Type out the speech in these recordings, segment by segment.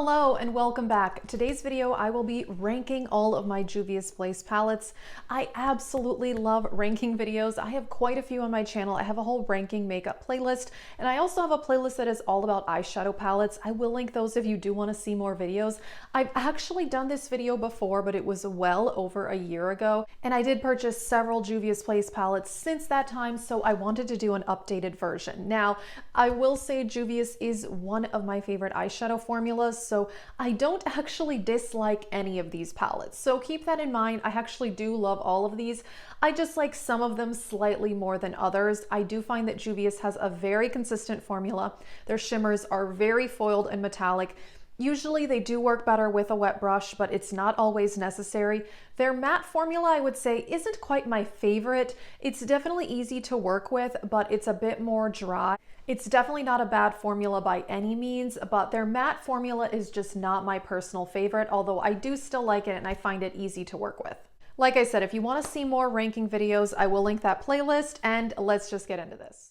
Hello and welcome back. Today's video I will be ranking all of my Juvia'S palettes. I absolutely love ranking videos. I have quite a few on my channel. I have a whole ranking makeup playlist, and I also have a playlist that is all about eyeshadow palettes. I will link those if you do want to see more videos. I've actually done this video before, but it was well over a year ago, and I did purchase several Juvia'S palettes since that time, so I wanted to do an updated version. Now, I will say Juvia'S is one of my favorite eyeshadow formulas, so I don't actually dislike any of these palettes. So keep that in mind. I actually do love all of these. I just like some of them slightly more than others. I do find that Juvia'S has a very consistent formula. Their shimmers are very foiled and metallic. Usually they do work better with a wet brush, but it's not always necessary. Their matte formula, I would say, isn't quite my favorite. It's definitely easy to work with, but it's a bit more dry. It's definitely not a bad formula by any means, but their matte formula is just not my personal favorite, although I do still like it and I find it easy to work with. Like I said, if you want to see more ranking videos, I will link that playlist, and let's just get into this.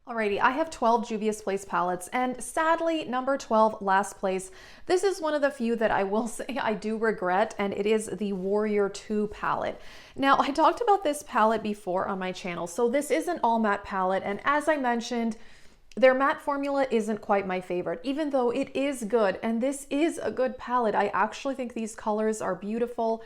Alrighty, I have 12 Juvia'S palettes, and sadly, number 12, last place. This is one of the few that I will say I do regret, and it is the Warrior 2 palette. Now, I talked about this palette before on my channel, so this is an all matte palette, and as I mentioned, their matte formula isn't quite my favorite, even though it is good, and this is a good palette. I actually think these colors are beautiful.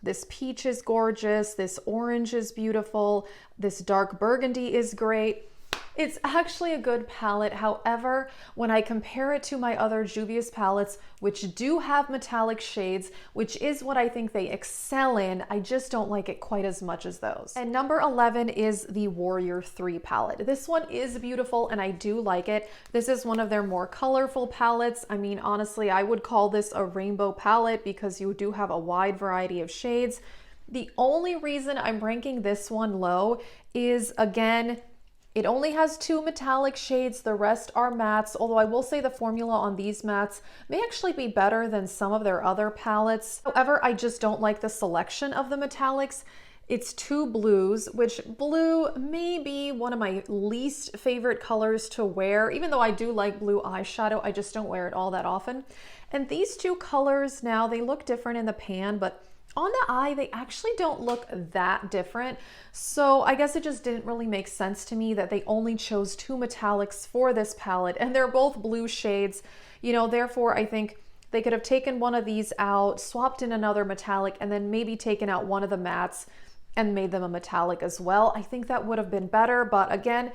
This peach is gorgeous, this orange is beautiful, this dark burgundy is great. It's actually a good palette. However, when I compare it to my other Juvia'S palettes, which do have metallic shades, which is what I think they excel in, I just don't like it quite as much as those. And number 11 is the Warrior 3 palette. This one is beautiful and I do like it. This is one of their more colorful palettes. I mean, honestly, I would call this a rainbow palette because you do have a wide variety of shades. The only reason I'm ranking this one low is, again, it only has 2 metallic shades, the rest are mattes, although I will say the formula on these mattes may actually be better than some of their other palettes. However, I just don't like the selection of the metallics. It's 2 blues, which blue may be one of my least favorite colors to wear. Even though I do like blue eyeshadow, I just don't wear it all that often. And these 2 colors now, they look different in the pan, but on the eye, they actually don't look that different. So I guess it just didn't really make sense to me that they only chose 2 metallics for this palette, and they're both blue shades. You know, therefore I think they could have taken one of these out, swapped in another metallic, and then maybe taken out one of the mattes and made them a metallic as well. I think that would have been better, but again,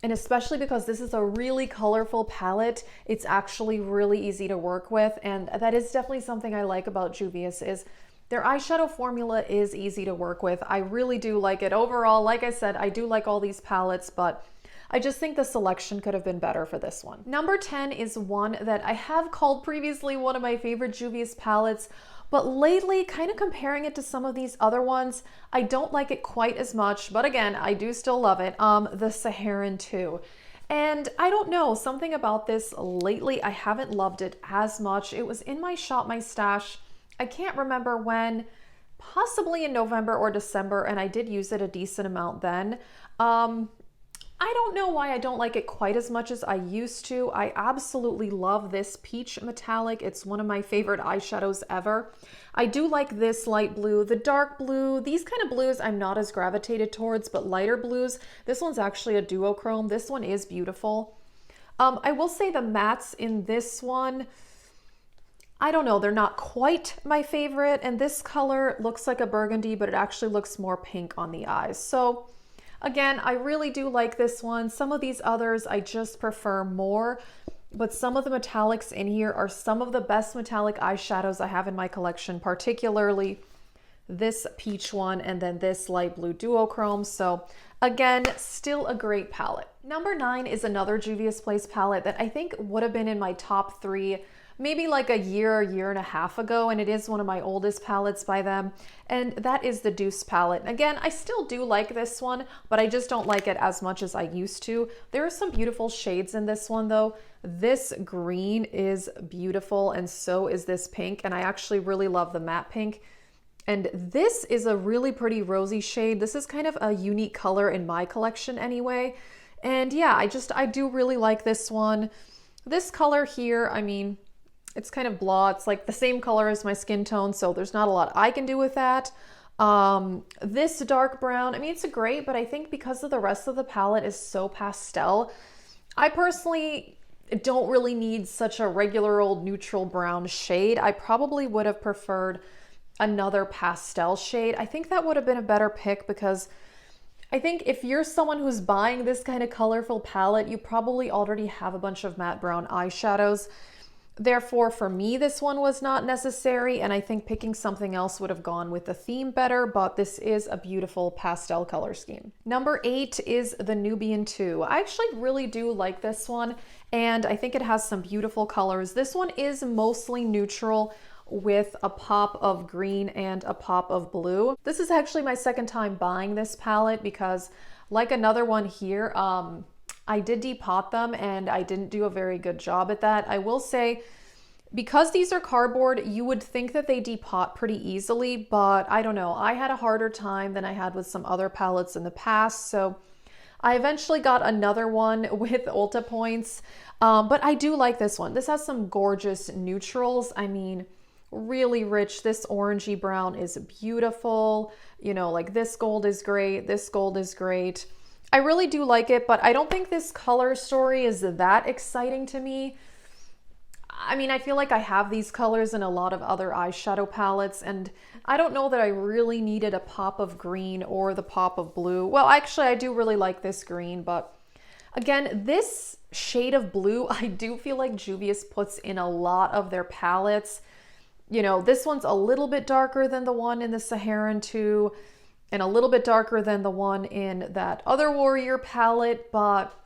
and especially because this is a really colorful palette, it's actually really easy to work with, and that is definitely something I like about Juvia'S is their eyeshadow formula is easy to work with. I really do like it. Overall, like I said, I do like all these palettes, but I just think the selection could have been better for this one. Number 10 is one that I have called previously one of my favorite Juvia'S palettes, but lately, kind of comparing it to some of these other ones, I don't like it quite as much, but again, I do still love it. The Saharan 2. And I don't know, something about this lately, I haven't loved it as much. It was in my Shop My Stash, I can't remember when, possibly in November or December, and I did use it a decent amount then. I don't know why I don't like it quite as much as I used to. I absolutely love this peach metallic. It's one of my favorite eyeshadows ever. I do like this light blue, the dark blue. These kind of blues I'm not as gravitated towards, but lighter blues. This one's actually a duochrome. This one is beautiful. I will say the mattes in this one, I don't know, they're not quite my favorite, and this color looks like a burgundy, but it actually looks more pink on the eyes. So again, I really do like this one. Some of these others I just prefer more, but some of the metallics in here are some of the best metallic eyeshadows I have in my collection, particularly this peach one and then this light blue duochrome. So again, still a great palette. Number 9 is another Juvia'S palette that I think would have been in my top 3 maybe like a year and a half ago, and it is one of my oldest palettes by them, and that is the Deuce palette. Again, I still do like this one, but I just don't like it as much as I used to. There are some beautiful shades in this one though. This green is beautiful, and so is this pink, and I actually really love the matte pink. And this is a really pretty rosy shade. This is kind of a unique color in my collection anyway. And yeah, I do really like this one. This color here, I mean, it's kind of blah. It's like the same color as my skin tone, so there's not a lot I can do with that. This dark brown, I mean, it's great, but I think because of the rest of the palette is so pastel, I personally don't really need such a regular old neutral brown shade. I probably would have preferred another pastel shade. I think that would have been a better pick because I think if you're someone who's buying this kind of colorful palette, you probably already have a bunch of matte brown eyeshadows. Therefore, for me, this one was not necessary, and I think picking something else would have gone with the theme better, but this is a beautiful pastel color scheme. Number 8 is the Nubian 2. I actually really do like this one, and I think it has some beautiful colors. This one is mostly neutral with a pop of green and a pop of blue. This is actually my second time buying this palette because, like another one here, I did depot them and I didn't do a very good job at that. I will say, because these are cardboard, you would think that they depot pretty easily, but I don't know. I had a harder time than I had with some other palettes in the past, so I eventually got another one with Ulta points, but I do like this one. This has some gorgeous neutrals. I mean, really rich. This orangey brown is beautiful. You know, like this gold is great. This gold is great. I really do like it, but I don't think this color story is that exciting to me. I mean, I feel like I have these colors in a lot of other eyeshadow palettes, and I don't know that I really needed a pop of green or the pop of blue. Well, actually, I do really like this green, but again, this shade of blue, I do feel like Juvia'S puts in a lot of their palettes. You know, this one's a little bit darker than the one in the Saharan 2, and a little bit darker than the one in that other Warrior palette, but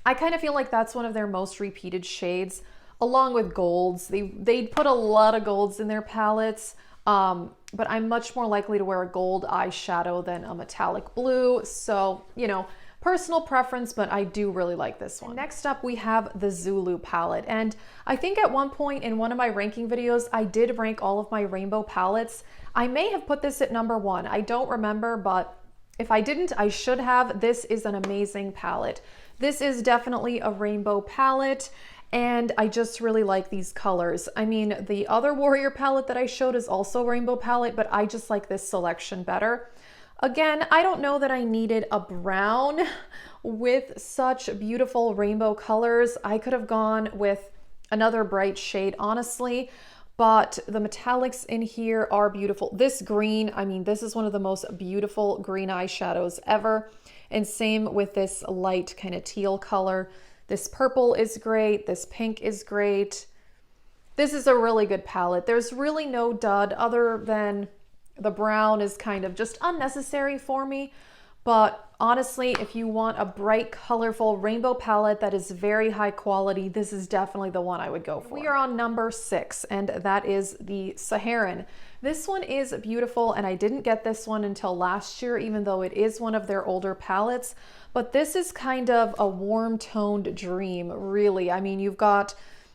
I kind of feel like that's one of their most repeated shades, along with golds. They put a lot of golds in their palettes, but I'm much more likely to wear a gold eyeshadow than a metallic blue, so, you know, personal preference, but I do really like this one. Next up, we have the Zulu palette, and I think at one point in one of my ranking videos, I did rank all of my rainbow palettes. I may have put this at number 1. I don't remember, but if I didn't, I should have. This is an amazing palette. This is definitely a rainbow palette, and I just really like these colors. I mean, the other Warrior palette that I showed is also a rainbow palette, but I just like this selection better. Again, I don't know that I needed a brown with such beautiful rainbow colors. I could have gone with another bright shade, honestly, but the metallics in here are beautiful. This green, I mean, this is one of the most beautiful green eyeshadows ever. And same with this light kind of teal color. This purple is great. This pink is great. This is a really good palette. There's really no dud other than the brown is kind of just unnecessary for me, but honestly, if you want a bright, colorful rainbow palette that is very high quality, this is definitely the one I would go for. We are on number 6, and that is the Saharan. This one is beautiful, and I didn't get this one until last year, even though it is one of their older palettes, but this is kind of a warm-toned dream, really. I mean, you've got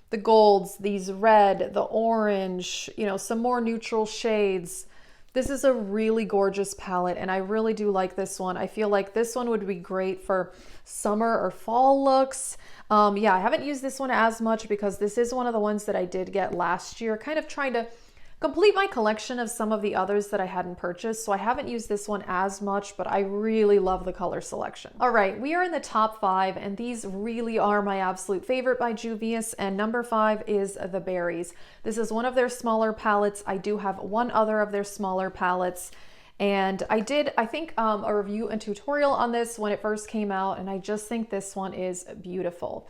the golds, these red, the orange, you know, some more neutral shades. This is a really gorgeous palette, and I really do like this one. I feel like this one would be great for summer or fall looks. Yeah, I haven't used this one as much because this is one of the ones that I did get last year, kind of trying to complete my collection of some of the others that I hadn't purchased. So I haven't used this one as much, but I really love the color selection. All right, we are in the top 5, and these really are my absolute favorite by Juvia'S, and number 5 is the Berries. This is one of their smaller palettes. I do have one other of their smaller palettes, and I did, I think, a review and tutorial on this when it first came out, and I just think this one is beautiful.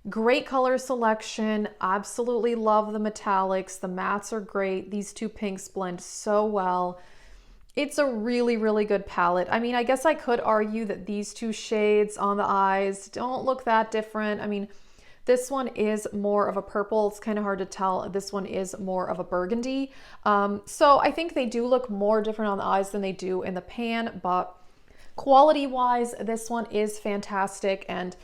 Great color selection. Absolutely love the metallics. The mattes are great. These two pinks blend so well. It's a really, really good palette. I mean, I guess I could argue that these two shades on the eyes don't look that different. I mean, this one is more of a purple. It's kind of hard to tell. This one is more of a burgundy. So I think they do look more different on the eyes than they do in the pan, but quality-wise, this one is fantastic, and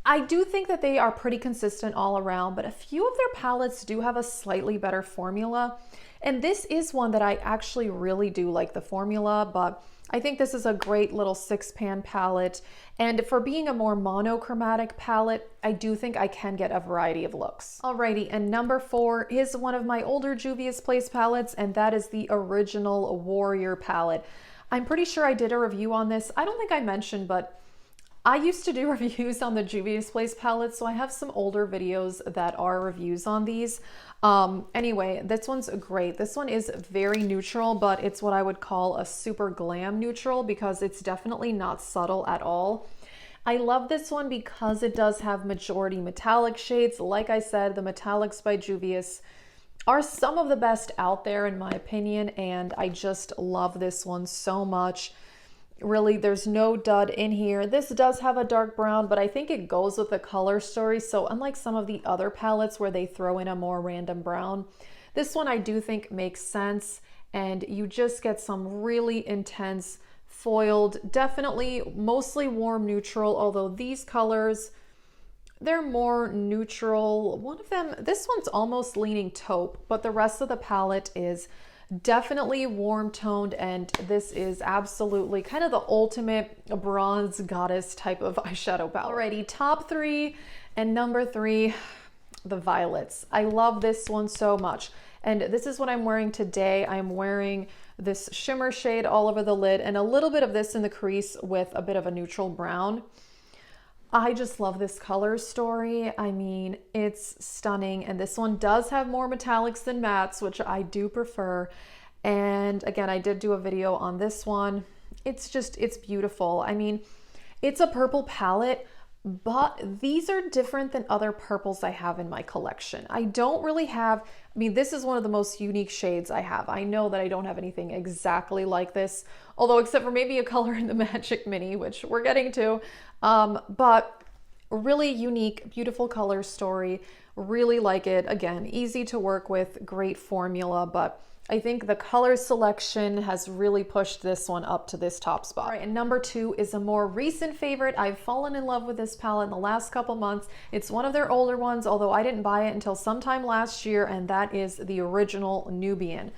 I do think that they are pretty consistent all around, but a few of their palettes do have a slightly better formula. And this is one that I actually really do like the formula, but I think this is a great little 6-pan palette. And for being a more monochromatic palette, I do think I can get a variety of looks. Alrighty, and number 4 is one of my older Juvia's Place palettes, and that is the original Warrior palette. I'm pretty sure I did a review on this. I don't think I mentioned, but I used to do reviews on the Juvia's Place palettes, so I have some older videos that are reviews on these. Anyway, this one's great. This one is very neutral, but it's what I would call a super glam neutral because it's definitely not subtle at all. I love this one because it does have majority metallic shades. Like I said, the metallics by Juvia's are some of the best out there in my opinion, and I just love this one so much. Really, there's no dud in here. This does have a dark brown, but I think it goes with the color story. So unlike some of the other palettes where they throw in a more random brown, this one I do think makes sense, and you just get some really intense foiled, definitely mostly warm neutral, although these colors, they're more neutral. One of them, this one's almost leaning taupe, but the rest of the palette is definitely warm toned, and this is absolutely kind of the ultimate bronze goddess type of eyeshadow palette. Alrighty, top 3 and number 3, the violets. I love this one so much, and this is what I'm wearing today. I'm wearing this shimmer shade all over the lid and a little bit of this in the crease with a bit of a neutral brown. I just love this color story. I mean, it's stunning. And this one does have more metallics than mattes, which I do prefer. And again, I did do a video on this one. It's beautiful. I mean, it's a purple palette, but these are different than other purples I have in my collection. I don't really have, I mean, this is one of the most unique shades I have. I know that I don't have anything exactly like this, although except for maybe a color in the Magic Mini, which we're getting to. But really unique, beautiful color story. Really like it. Again, easy to work with, great formula, but I think the color selection has really pushed this one up to this top spot. All right, and number 2 is a more recent favorite. I've fallen in love with this palette in the last couple months. It's one of their older ones, although I didn't buy it until sometime last year, and that is the original Nubian.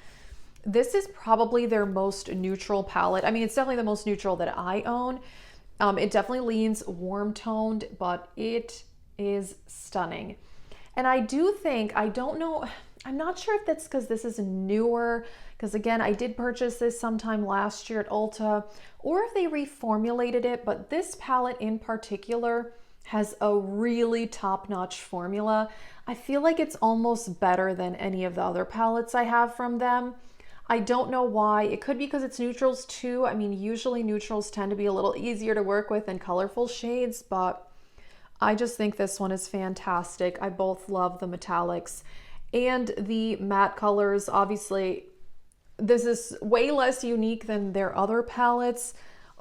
This is probably their most neutral palette. I mean, it's definitely the most neutral that I own. It definitely leans warm toned, but it is stunning. And I do think, I don't know, I'm not sure if that's because this is newer, because again, I did purchase this sometime last year at Ulta, or if they reformulated it, but this palette in particular has a really top-notch formula. I feel like it's almost better than any of the other palettes I have from them. I don't know why. It could be because it's neutrals too. I mean, usually neutrals tend to be a little easier to work with than colorful shades, but I just think this one is fantastic. I both love the metallics and the matte colors. Obviously, this is way less unique than their other palettes,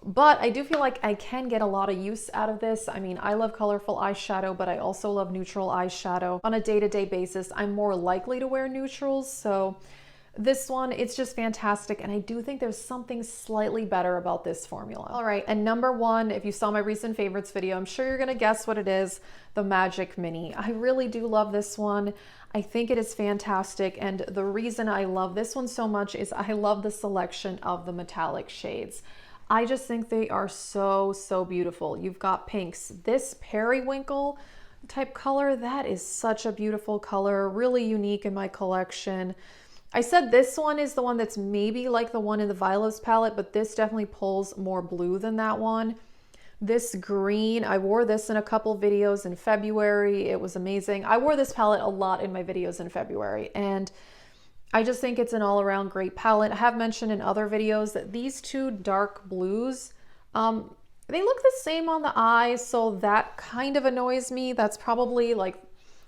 but I do feel like I can get a lot of use out of this. I mean, I love colorful eyeshadow, but I also love neutral eyeshadow. On a day-to-day basis, I'm more likely to wear neutrals, so this one, it's just fantastic, and I do think there's something slightly better about this formula. All right, and number 1, if you saw my recent favorites video, I'm sure you're gonna guess what it is, the Magic Mini. I really do love this one. I think it is fantastic, and the reason I love this one so much is I love the selection of the metallic shades. I just think they are so, so beautiful. You've got pinks. This periwinkle type color, that is such a beautiful color, really unique in my collection. I said this one is the one that's maybe like the one in the Violets palette, but this definitely pulls more blue than that one. This green, I wore this in a couple videos in February. It was amazing. I wore this palette a lot in my videos in February, and I just think it's an all-around great palette. I have mentioned in other videos that these two dark blues, they look the same on the eye, so that kind of annoys me. That's probably like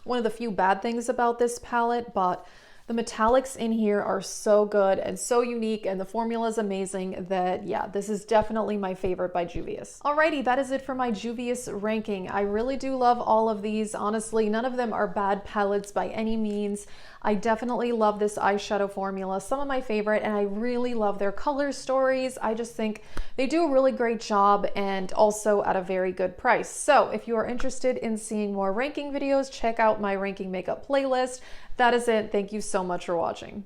one of the few bad things about this palette, but the metallics in here are so good and so unique, and the formula is amazing that, yeah, this is definitely my favorite by Juvia'S. Alrighty, that is it for my Juvia'S ranking. I really do love all of these. Honestly, none of them are bad palettes by any means. I definitely love this eyeshadow formula, some of my favorite, and I really love their color stories. I just think they do a really great job, and also at a very good price. So if you are interested in seeing more ranking videos, check out my ranking makeup playlist. That is it. Thank you so much for watching.